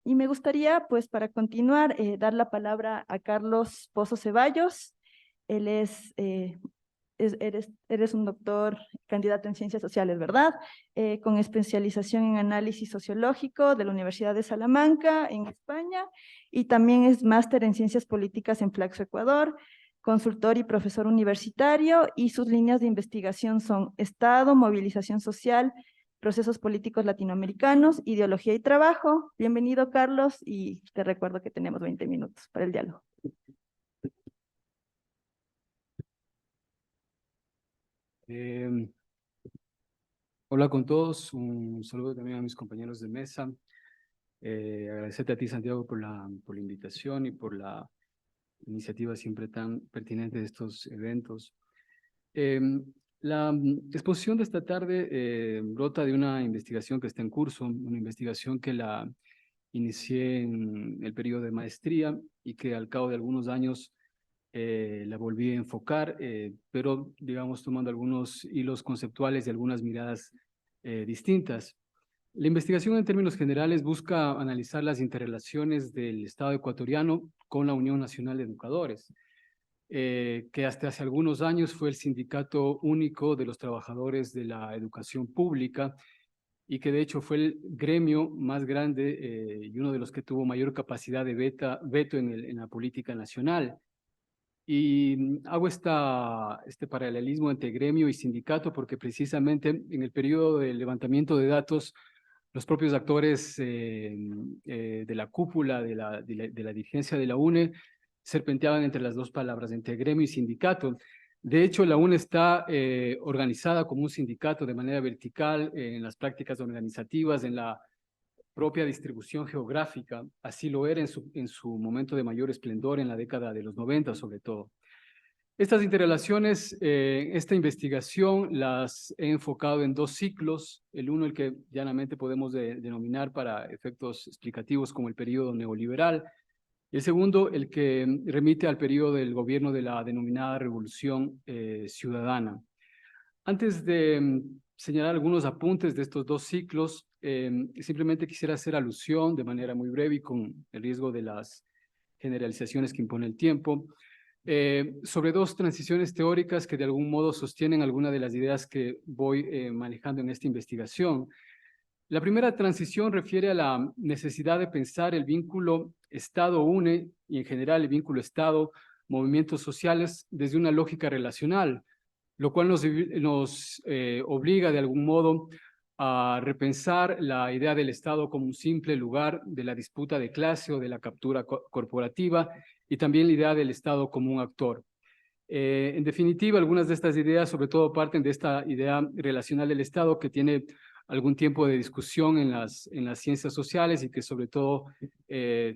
Y me gustaría, pues, para continuar, dar la palabra a Carlos Pozo Ceballos. Él eres un doctor candidato en ciencias sociales, ¿verdad? Con especialización en análisis sociológico de la Universidad de Salamanca, en España, y también es máster en ciencias políticas en Flaxo, Ecuador, consultor y profesor universitario, y sus líneas de investigación son Estado, movilización social, procesos políticos latinoamericanos, ideología y trabajo. Bienvenido, Carlos, y te recuerdo que tenemos 20 minutos para el diálogo. Eh, Hola con todos, un saludo también a mis compañeros de mesa. Agradecerte a ti, Santiago, por la invitación y por la iniciativa siempre tan pertinente de estos eventos. Eh, la exposición de esta tarde brota de una investigación que está en curso, una investigación que la inicié en el periodo de maestría y que al cabo de algunos años la volví a enfocar, pero digamos tomando algunos hilos conceptuales y algunas miradas distintas. La investigación en términos generales busca analizar las interrelaciones del Estado ecuatoriano con la Unión Nacional de Educadores, que hasta hace algunos años fue el sindicato único de los trabajadores de la educación pública y que de hecho fue el gremio más grande y uno de los que tuvo mayor capacidad de veto en la política nacional. Y hago este paralelismo entre gremio y sindicato porque precisamente en el periodo del levantamiento de datos, los propios actores de la cúpula de la dirigencia de la UNE serpenteaban entre las dos palabras, entre gremio y sindicato. De hecho, la UNE está organizada como un sindicato de manera vertical en las prácticas organizativas, en la propia distribución geográfica, así lo era en su momento de mayor esplendor en la década de los 90 sobre todo. Estas interrelaciones, esta investigación las he enfocado en dos ciclos, el uno el que llanamente podemos denominar para efectos explicativos como el periodo neoliberal, y el segundo el que remite al periodo del gobierno de la denominada Revolución Ciudadana. Antes de señalar algunos apuntes de estos dos ciclos, simplemente quisiera hacer alusión de manera muy breve y con el riesgo de las generalizaciones que impone el tiempo, sobre dos transiciones teóricas que de algún modo sostienen algunas de las ideas que voy manejando en esta investigación. La primera transición refiere a la necesidad de pensar el vínculo Estado-UNE y en general el vínculo Estado-movimientos sociales desde una lógica relacional, lo cual nos obliga de algún modo a repensar la idea del Estado como un simple lugar de la disputa de clase o de la captura corporativa y también la idea del Estado como un actor. En definitiva, algunas de estas ideas sobre todo parten de esta idea relacional del Estado que tiene algún tiempo de discusión en las ciencias sociales y que sobre todo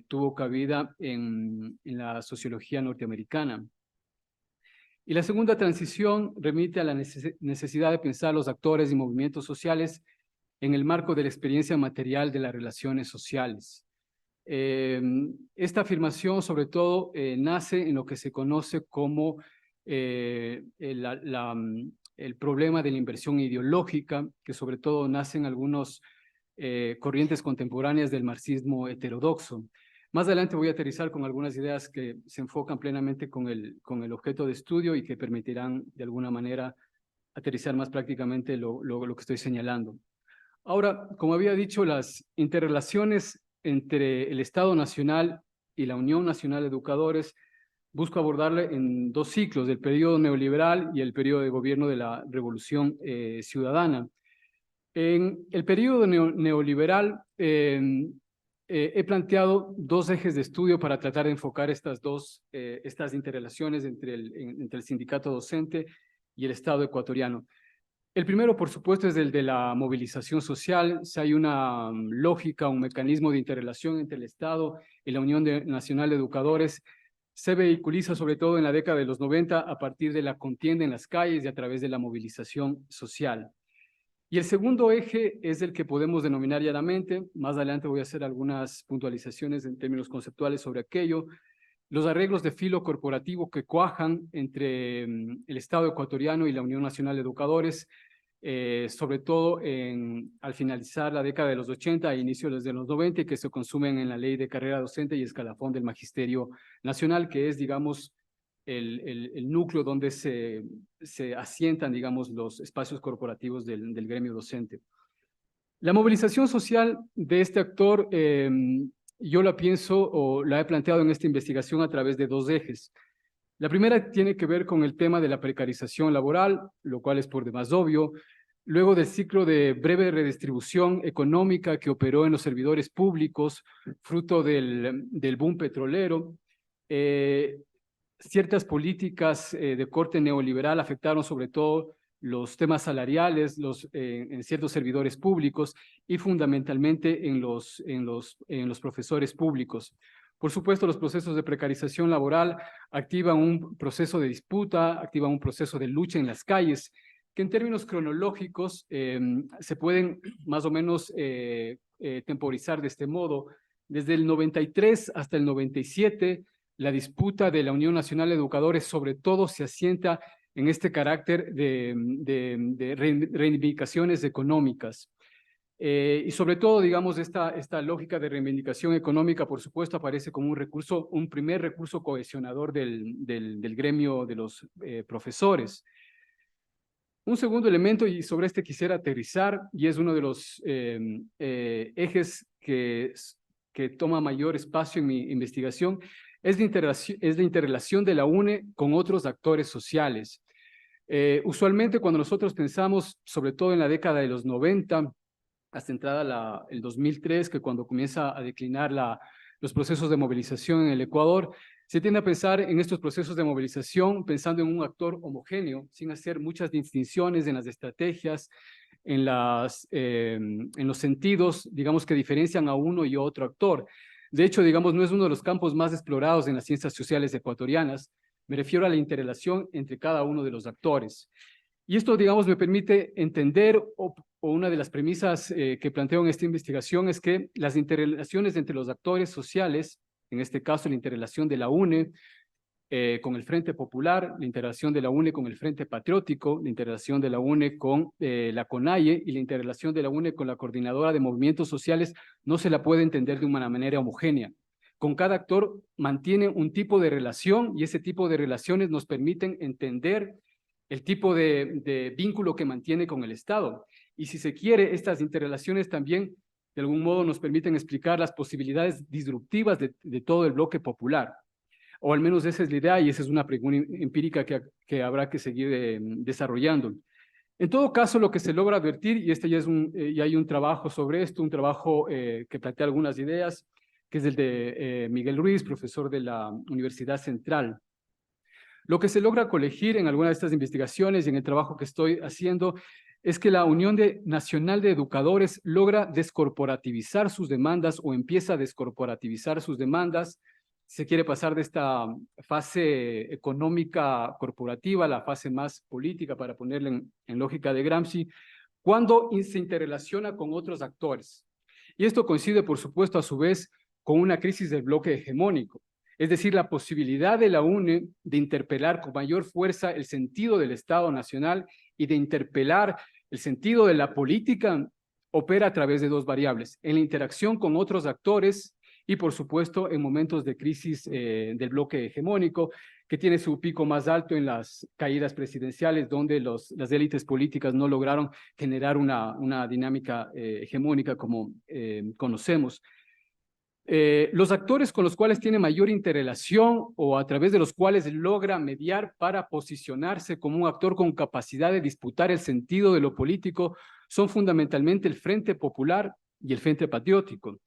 tuvo cabida en la sociología norteamericana. Y la segunda transición remite a la necesidad de pensar los actores y movimientos sociales en el marco de la experiencia material de las relaciones sociales. Esta afirmación sobre todo nace en lo que se conoce como el problema de la inversión ideológica, que sobre todo nace en algunas corrientes contemporáneas del marxismo heterodoxo. Más adelante voy a aterrizar con algunas ideas que se enfocan plenamente con el objeto de estudio y que permitirán de alguna manera aterrizar más prácticamente lo que estoy señalando. Ahora, como había dicho, las interrelaciones entre el Estado Nacional y la Unión Nacional de Educadores busco abordarle en dos ciclos, el periodo neoliberal y el periodo de gobierno de la Revolución Ciudadana. En el periodo neoliberal he planteado dos ejes de estudio para tratar de enfocar estas interrelaciones entre el sindicato docente y el Estado ecuatoriano. El primero, por supuesto, es el de la movilización social. Si hay una lógica, un mecanismo de interrelación entre el Estado y la Unión Nacional de Educadores, se vehiculiza sobre todo en la década de los 90 a partir de la contienda en las calles y a través de la movilización social. Y el segundo eje es el que podemos denominar llanamente, más adelante voy a hacer algunas puntualizaciones en términos conceptuales sobre aquello, los arreglos de filo corporativo que cuajan entre el Estado ecuatoriano y la Unión Nacional de Educadores, sobre todo al finalizar la década de los 80 e inicios de los 90, que se consumen en la ley de carrera docente y escalafón del Magisterio Nacional, que es, digamos, el núcleo donde se asientan, digamos, los espacios corporativos del gremio docente. La movilización social de este actor, yo la pienso o la he planteado en esta investigación a través de dos ejes. La primera tiene que ver con el tema de la precarización laboral, lo cual es por demás obvio. Luego del ciclo de breve redistribución económica que operó en los servidores públicos, fruto del boom petrolero, ciertas políticas de corte neoliberal afectaron sobre todo los temas salariales en ciertos servidores públicos y fundamentalmente en los profesores públicos. Por supuesto, los procesos de precarización laboral activan un proceso de disputa, activan un proceso de lucha en las calles, que en términos cronológicos se pueden más o menos temporizar de este modo. Desde el 93 hasta el 97, la disputa de la Unión Nacional de Educadores sobre todo se asienta en este carácter de reivindicaciones económicas. Y sobre todo, digamos, esta lógica de reivindicación económica, por supuesto, aparece como un primer recurso cohesionador del gremio de los profesores. Un segundo elemento, y sobre este quisiera aterrizar, y es uno de los ejes que toma mayor espacio en mi investigación, es la interrelación de la UNE con otros actores sociales. Usualmente cuando nosotros pensamos, sobre todo en la década de los 90, hasta entrada el 2003, que cuando comienza a declinar los procesos de movilización en el Ecuador, se tiende a pensar en estos procesos de movilización pensando en un actor homogéneo, sin hacer muchas distinciones en las estrategias, en los sentidos, digamos, que diferencian a uno y otro actor. De hecho, digamos, no es uno de los campos más explorados en las ciencias sociales ecuatorianas. Me refiero a la interrelación entre cada uno de los actores. Y esto, digamos, me permite entender, o una de las premisas que planteo en esta investigación es que las interrelaciones entre los actores sociales, en este caso la interrelación de la UNE con el Frente Popular, la interrelación de la UNE con el Frente Patriótico, la interrelación de la UNE con la CONAIE y la interrelación de la UNE con la Coordinadora de Movimientos Sociales, no se la puede entender de una manera homogénea. Con cada actor mantiene un tipo de relación y ese tipo de relaciones nos permiten entender el tipo de vínculo que mantiene con el Estado. Y si se quiere, estas interrelaciones también de algún modo nos permiten explicar las posibilidades disruptivas de todo el bloque popular. O al menos esa es la idea y esa es una pregunta empírica que habrá que seguir desarrollando. En todo caso, lo que se logra advertir, y este ya hay un trabajo sobre esto, un trabajo que plantea algunas ideas, que es el de Miguel Ruiz, profesor de la Universidad Central. Lo que se logra colegir en alguna de estas investigaciones y en el trabajo que estoy haciendo es que la Unión Nacional de Educadores logra descorporativizar sus demandas o empieza a descorporativizar sus demandas. Se quiere pasar de esta fase económica corporativa a la fase más política, para ponerla en lógica de Gramsci, cuando se interrelaciona con otros actores. Y esto coincide, por supuesto, a su vez, con una crisis del bloque hegemónico. Es decir, la posibilidad de la UNE de interpelar con mayor fuerza el sentido del Estado Nacional y de interpelar el sentido de la política opera a través de dos variables: en la interacción con otros actores y, por supuesto, en momentos de crisis del bloque hegemónico, que tiene su pico más alto en las caídas presidenciales, donde las élites políticas no lograron generar una dinámica hegemónica como conocemos. Los actores con los cuales tiene mayor interrelación o a través de los cuales logra mediar para posicionarse como un actor con capacidad de disputar el sentido de lo político son fundamentalmente el Frente Popular y el Frente Patriótico.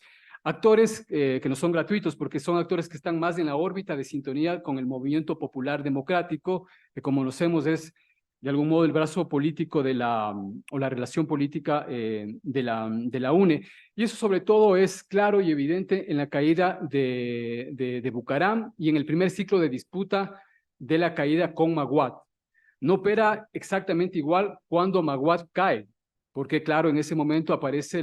Actores que no son gratuitos, porque son actores que están más en la órbita de sintonía con el movimiento popular democrático, que como conocemos es de algún modo el brazo político o la relación política de la UNE. Y eso sobre todo es claro y evidente en la caída de Bucaram y en el primer ciclo de disputa de la caída con Maguad. No opera exactamente igual cuando Maguad cae, porque claro, en ese momento aparece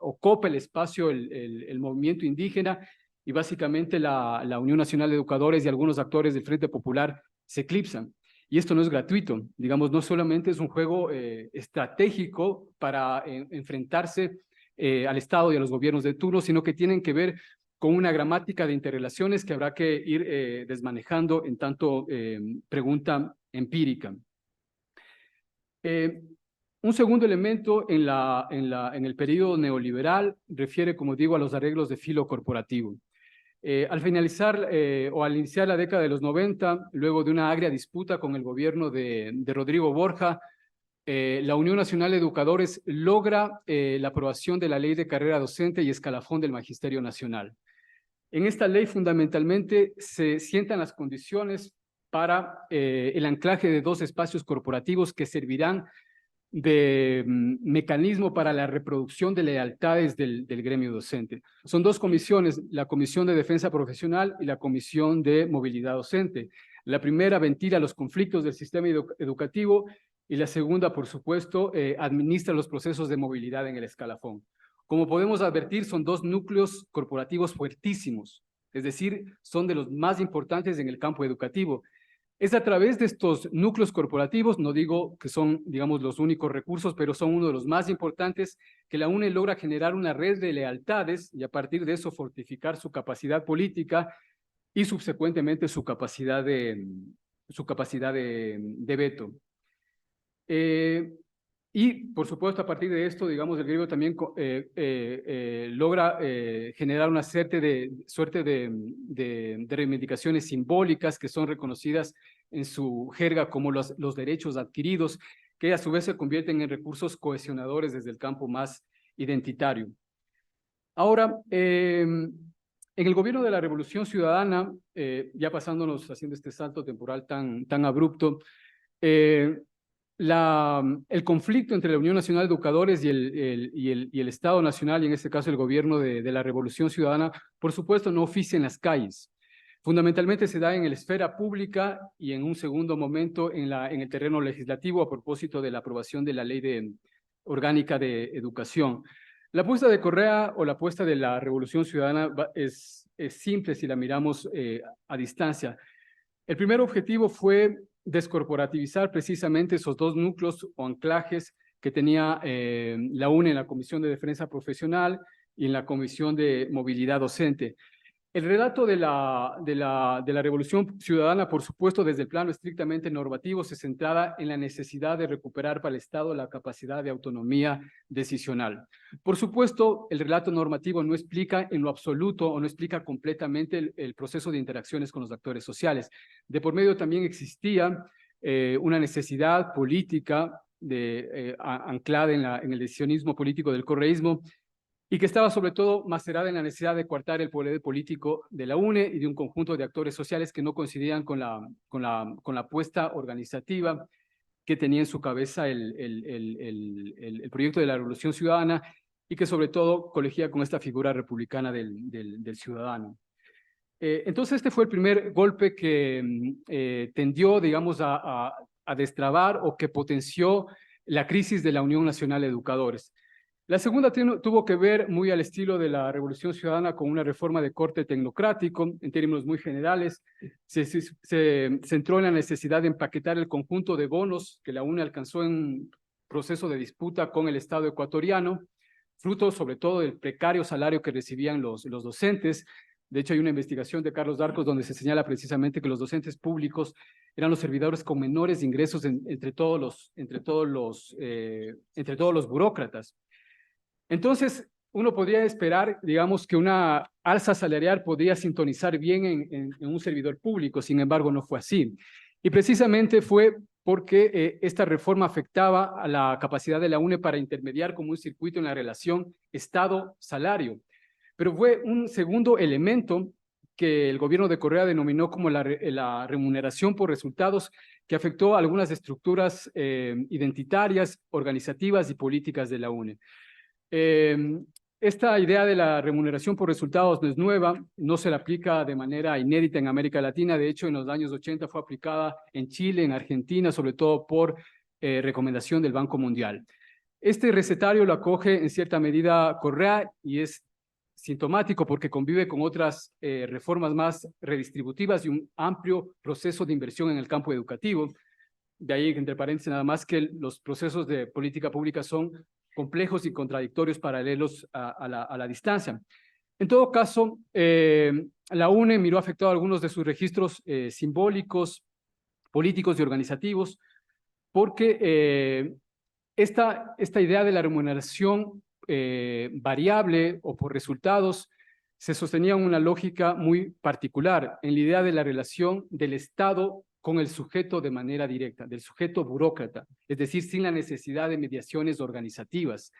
ocupa el espacio el movimiento indígena y básicamente la Unión Nacional de Educadores y algunos actores del Frente Popular se eclipsan. Y esto no es gratuito, digamos, no solamente es un juego estratégico para enfrentarse al Estado y a los gobiernos de turno, sino que tienen que ver con una gramática de interrelaciones que habrá que ir desmanejando en tanto pregunta empírica. Un segundo elemento en el periodo neoliberal refiere, como digo, a los arreglos de filo corporativo. Al finalizar o al iniciar la década de los 90, luego de una agria disputa con el gobierno de Rodrigo Borja, la Unión Nacional de Educadores logra la aprobación de la Ley de Carrera Docente y Escalafón del Magisterio Nacional. En esta ley fundamentalmente se sientan las condiciones para el anclaje de dos espacios corporativos que servirán de mecanismo para la reproducción de lealtades del gremio docente. Son dos comisiones, la Comisión de Defensa Profesional y la Comisión de Movilidad Docente. La primera ventila los conflictos del sistema educativo y la segunda, por supuesto, administra los procesos de movilidad en el escalafón. Como podemos advertir, son dos núcleos corporativos fuertísimos, es decir, son de los más importantes en el campo educativo. Es a través de estos núcleos corporativos, no digo que son, digamos, los únicos recursos, pero son uno de los más importantes, que la UNE logra generar una red de lealtades y a partir de eso fortificar su capacidad política y subsecuentemente su capacidad de veto. Y, por supuesto, a partir de esto, digamos, el griego también logra generar una suerte de reivindicaciones simbólicas que son reconocidas en su jerga como los derechos adquiridos, que a su vez se convierten en recursos cohesionadores desde el campo más identitario. Ahora, en el gobierno de la Revolución Ciudadana, ya pasándonos, haciendo este salto temporal tan abrupto, el conflicto entre la Unión Nacional de Educadores y el Estado Nacional, y en este caso el gobierno de la Revolución Ciudadana, por supuesto no oficia en las calles. Fundamentalmente se da en la esfera pública y en un segundo momento en el terreno legislativo a propósito de la aprobación de la Ley Orgánica de Educación. La apuesta de Correa o la apuesta de la Revolución Ciudadana es simple si la miramos a distancia. El primer objetivo fue descorporativizar precisamente esos dos núcleos o anclajes que tenía la UNE en la Comisión de Defensa Profesional y en la Comisión de Movilidad Docente. El relato de la Revolución Ciudadana, por supuesto, desde el plano estrictamente normativo, se centraba en la necesidad de recuperar para el Estado la capacidad de autonomía decisional. Por supuesto, el relato normativo no explica en lo absoluto o no explica completamente el proceso de interacciones con los actores sociales. De por medio también existía una necesidad política anclada en el decisionismo político del correísmo, y que estaba sobre todo macerada en la necesidad de coartar el poder político de la UNE y de un conjunto de actores sociales que no coincidían con la apuesta organizativa que tenía en su cabeza el proyecto de la Revolución Ciudadana y que sobre todo colegía con esta figura republicana del ciudadano. Entonces este fue el primer golpe que tendió, digamos, a destrabar o que potenció la crisis de la Unión Nacional de Educadores. La segunda tuvo que ver, muy al estilo de la Revolución Ciudadana, con una reforma de corte tecnocrático, en términos muy generales. Se centró en la necesidad de empaquetar el conjunto de bonos que la UNE alcanzó en proceso de disputa con el Estado ecuatoriano, fruto sobre todo del precario salario que recibían los docentes. De hecho, hay una investigación de Carlos Darcos donde se señala precisamente que los docentes públicos eran los servidores con menores ingresos entre todos los burócratas. Entonces, uno podría esperar, digamos, que una alza salarial podría sintonizar bien en un servidor público, sin embargo, no fue así. Y precisamente fue porque esta reforma afectaba a la capacidad de la UNE para intermediar como un circuito en la relación Estado-salario. Pero fue un segundo elemento que el gobierno de Correa denominó como la remuneración por resultados, que afectó a algunas estructuras identitarias, organizativas y políticas de la UNE. Esta idea de la remuneración por resultados no es nueva, no se la aplica de manera inédita en América Latina. De hecho, en los años 80 fue aplicada en Chile, en Argentina, sobre todo por recomendación del Banco Mundial. Este recetario lo acoge en cierta medida Correa y es sintomático porque convive con otras reformas más redistributivas y un amplio proceso de inversión en el campo educativo. de ahí, entre paréntesis, nada más que los procesos de política pública son complejos y contradictorios paralelos a la distancia. En todo caso, la UNE miró afectado algunos de sus registros simbólicos, políticos y organizativos, porque esta idea de la remuneración variable o por resultados se sostenía en una lógica muy particular, en la idea de la relación del Estado con el sujeto de manera directa, del sujeto burócrata, es decir, sin la necesidad de mediaciones organizativas.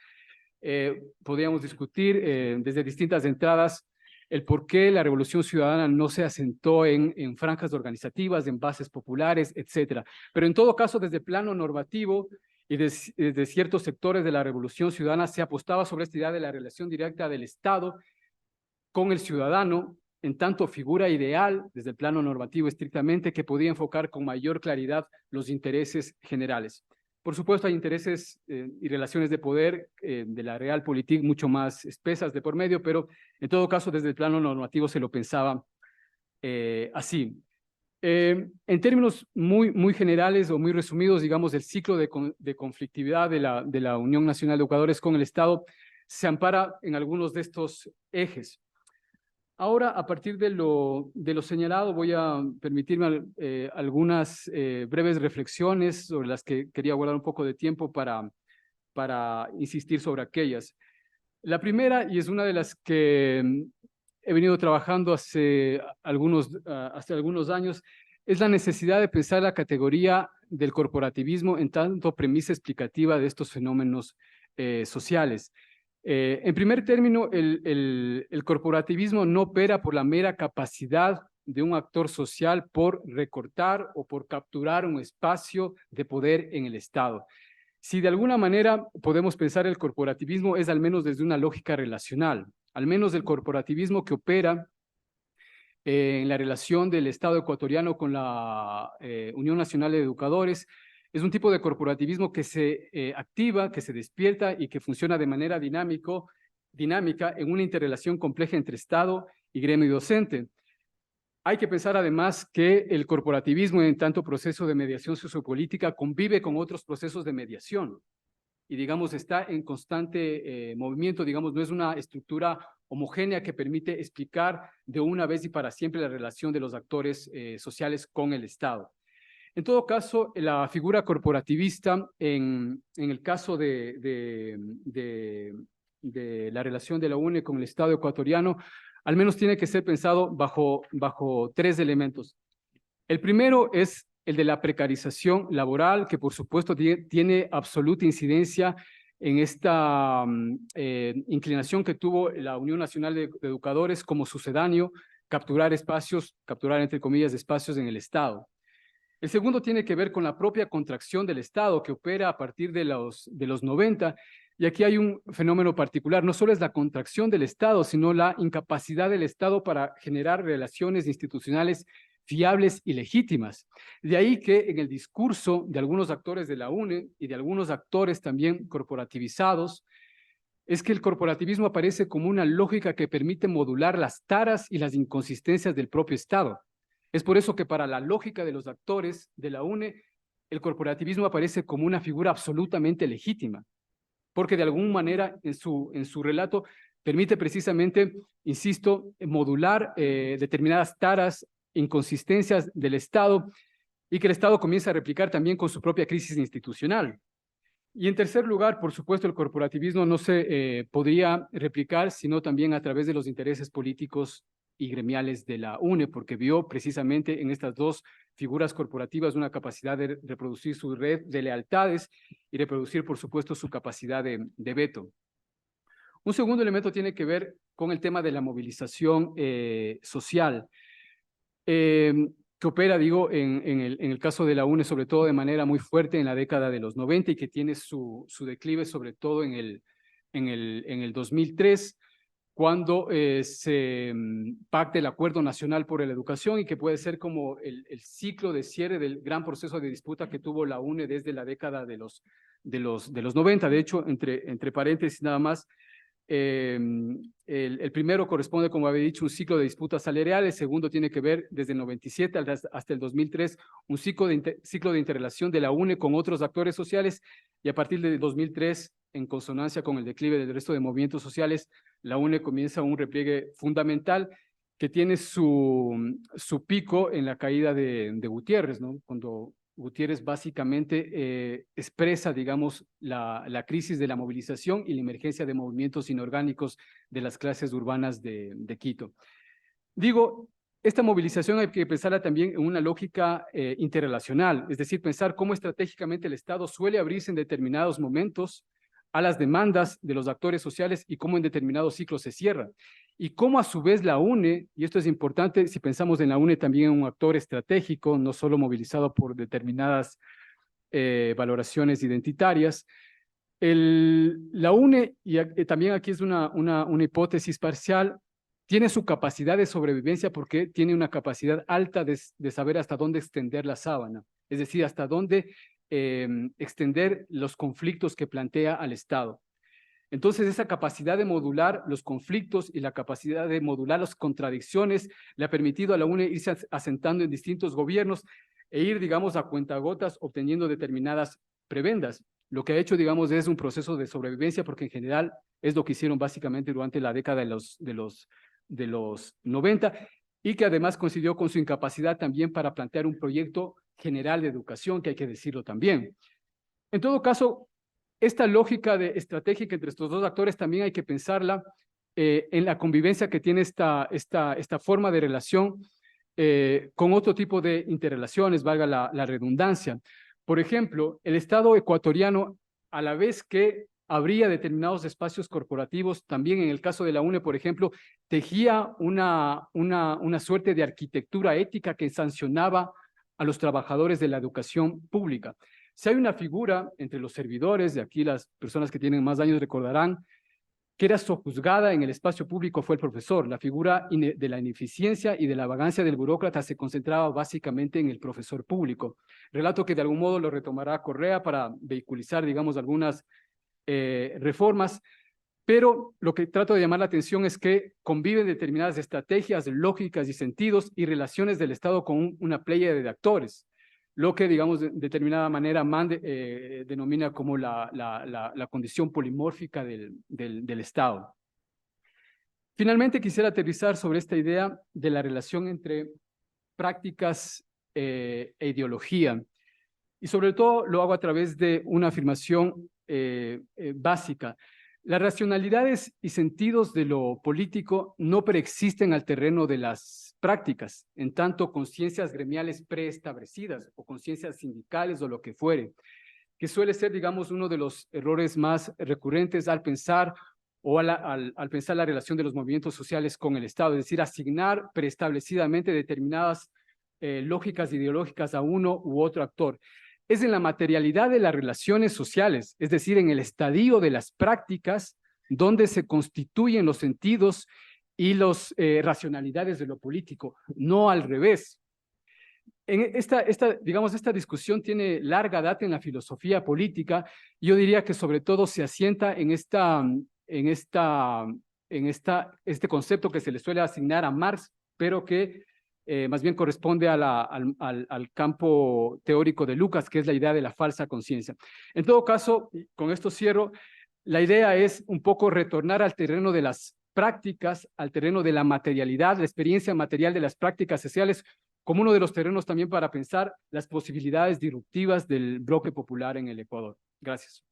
Podríamos discutir desde distintas entradas el por qué la Revolución Ciudadana no se asentó en franjas organizativas, en bases populares, etcétera. Pero en todo caso, desde el plano normativo y desde ciertos sectores de la Revolución Ciudadana se apostaba sobre esta idea de la relación directa del Estado con el ciudadano, en tanto figura ideal, desde el plano normativo estrictamente, que podía enfocar con mayor claridad los intereses generales. Por supuesto, hay intereses y relaciones de poder de la realpolitik mucho más espesas de por medio, pero en todo caso, desde el plano normativo se lo pensaba así. En términos muy generales o muy resumidos, digamos, el ciclo de conflictividad de la Unión Nacional de Educadores con el Estado se ampara en algunos de estos ejes. Ahora, a partir de lo señalado, voy a permitirme algunas breves reflexiones sobre las que quería guardar un poco de tiempo para insistir sobre aquellas. La primera, y es una de las que he venido trabajando hace algunos años, es la necesidad de pensar la categoría del corporativismo en tanto premisa explicativa de estos fenómenos sociales. En primer término, el corporativismo no opera por la mera capacidad de un actor social por recortar o por capturar un espacio de poder en el Estado. Si de alguna manera podemos pensar el corporativismo es al menos desde una lógica relacional, al menos el corporativismo que opera en la relación del Estado ecuatoriano con la Unión Nacional de Educadores, es un tipo de corporativismo que se activa, que se despierta y que funciona de manera dinámica en una interrelación compleja entre Estado y gremio docente. Hay que pensar además que el corporativismo en tanto proceso de mediación sociopolítica convive con otros procesos de mediación y digamos está en constante movimiento, digamos no es una estructura homogénea que permite explicar de una vez y para siempre la relación de los actores sociales con el Estado. En todo caso, la figura corporativista, en el caso de la relación de la UNE con el Estado ecuatoriano, al menos tiene que ser pensado bajo tres elementos. El primero es el de la precarización laboral, que por supuesto tiene absoluta incidencia en esta inclinación que tuvo la Unión Nacional de Educadores como sucedáneo, capturar entre comillas, espacios en el Estado. El segundo tiene que ver con la propia contracción del Estado que opera a partir de los 90, y aquí hay un fenómeno particular, no solo es la contracción del Estado, sino la incapacidad del Estado para generar relaciones institucionales fiables y legítimas. De ahí que en el discurso de algunos actores de la UNE y de algunos actores también corporativizados, es que el corporativismo aparece como una lógica que permite modular las taras y las inconsistencias del propio Estado. Es por eso que para la lógica de los actores de la UNE, el corporativismo aparece como una figura absolutamente legítima, porque de alguna manera en su relato permite precisamente, insisto, modular determinadas taras, inconsistencias del Estado y que el Estado comienza a replicar también con su propia crisis institucional. Y en tercer lugar, por supuesto, el corporativismo no se podría replicar, sino también a través de los intereses políticos y gremiales de la UNE, porque vio precisamente en estas dos figuras corporativas una capacidad de reproducir su red de lealtades y reproducir, por supuesto, su capacidad de veto. Un segundo elemento tiene que ver con el tema de la movilización social, que opera, digo, en el caso de la UNE, sobre todo de manera muy fuerte en la década de los 90 y que tiene su declive sobre todo en el 2003, cuando se pacta el Acuerdo Nacional por la Educación y que puede ser como el ciclo de cierre del gran proceso de disputa que tuvo la UNE desde la década de los 90. De hecho, entre paréntesis nada más, El primero corresponde, como había dicho, un ciclo de disputas salariales. El segundo tiene que ver desde el 97 hasta el 2003, un ciclo de interrelación de la UNE con otros actores sociales, y a partir del 2003, en consonancia con el declive del resto de movimientos sociales, la UNE comienza un repliegue fundamental que tiene su pico en la caída de Gutiérrez, ¿no? Cuando Gutiérrez básicamente expresa, digamos, la crisis de la movilización y la emergencia de movimientos inorgánicos de las clases urbanas de Quito. Digo, esta movilización hay que pensarla también en una lógica interrelacional, es decir, pensar cómo estratégicamente el Estado suele abrirse en determinados momentos a las demandas de los actores sociales y cómo en determinados ciclos se cierra. Y cómo a su vez la UNE, y esto es importante si pensamos en la UNE también en un actor estratégico, no solo movilizado por determinadas valoraciones identitarias. La UNE, y también aquí es una hipótesis parcial, tiene su capacidad de sobrevivencia porque tiene una capacidad alta de saber hasta dónde extender la sábana, es decir, hasta dónde extender los conflictos que plantea al Estado. Entonces, esa capacidad de modular los conflictos y la capacidad de modular las contradicciones le ha permitido a la UNE irse asentando en distintos gobiernos e ir, digamos, a cuentagotas obteniendo determinadas prebendas. Lo que ha hecho, digamos, es un proceso de sobrevivencia porque en general es lo que hicieron básicamente durante la década de los 90 y que además coincidió con su incapacidad también para plantear un proyecto general de educación, que hay que decirlo también. En todo caso, esta lógica estratégica entre estos dos actores también hay que pensarla en la convivencia que tiene esta forma de relación con otro tipo de interrelaciones, valga la redundancia. Por ejemplo, el Estado ecuatoriano, a la vez que abría determinados espacios corporativos, también en el caso de la UNE, por ejemplo, tejía una suerte de arquitectura ética que sancionaba a los trabajadores de la educación pública. Si hay una figura entre los servidores, de aquí las personas que tienen más años recordarán, que era sojuzgada en el espacio público fue el profesor. La figura de la ineficiencia y de la vagancia del burócrata se concentraba básicamente en el profesor público. Relato que de algún modo lo retomará Correa para vehiculizar, digamos, algunas reformas, pero lo que trato de llamar la atención es que conviven determinadas estrategias, lógicas y sentidos y relaciones del Estado con una playa de actores, lo que, digamos, de determinada manera denomina como la condición polimórfica del Estado. Finalmente, quisiera aterrizar sobre esta idea de la relación entre prácticas e ideología, y sobre todo lo hago a través de una afirmación básica. Las racionalidades y sentidos de lo político no preexisten al terreno de las prácticas, en tanto conciencias gremiales preestablecidas o conciencias sindicales o lo que fuere, que suele ser, digamos, uno de los errores más recurrentes al pensar o al pensar la relación de los movimientos sociales con el Estado, es decir, asignar preestablecidamente determinadas lógicas ideológicas a uno u otro actor. Es en la materialidad de las relaciones sociales, es decir, en el estadio de las prácticas, donde se constituyen los sentidos y las racionalidades de lo político, no al revés. Digamos, esta discusión tiene larga data en la filosofía política. Yo diría que sobre todo se asienta en este concepto que se le suele asignar a Marx, pero que más bien corresponde al campo teórico de Lucas, que es la idea de la falsa conciencia. En todo caso, con esto cierro, la idea es un poco retornar al terreno de las prácticas, al terreno de la materialidad, la experiencia material de las prácticas sociales, como uno de los terrenos también para pensar las posibilidades disruptivas del bloque popular en el Ecuador. Gracias.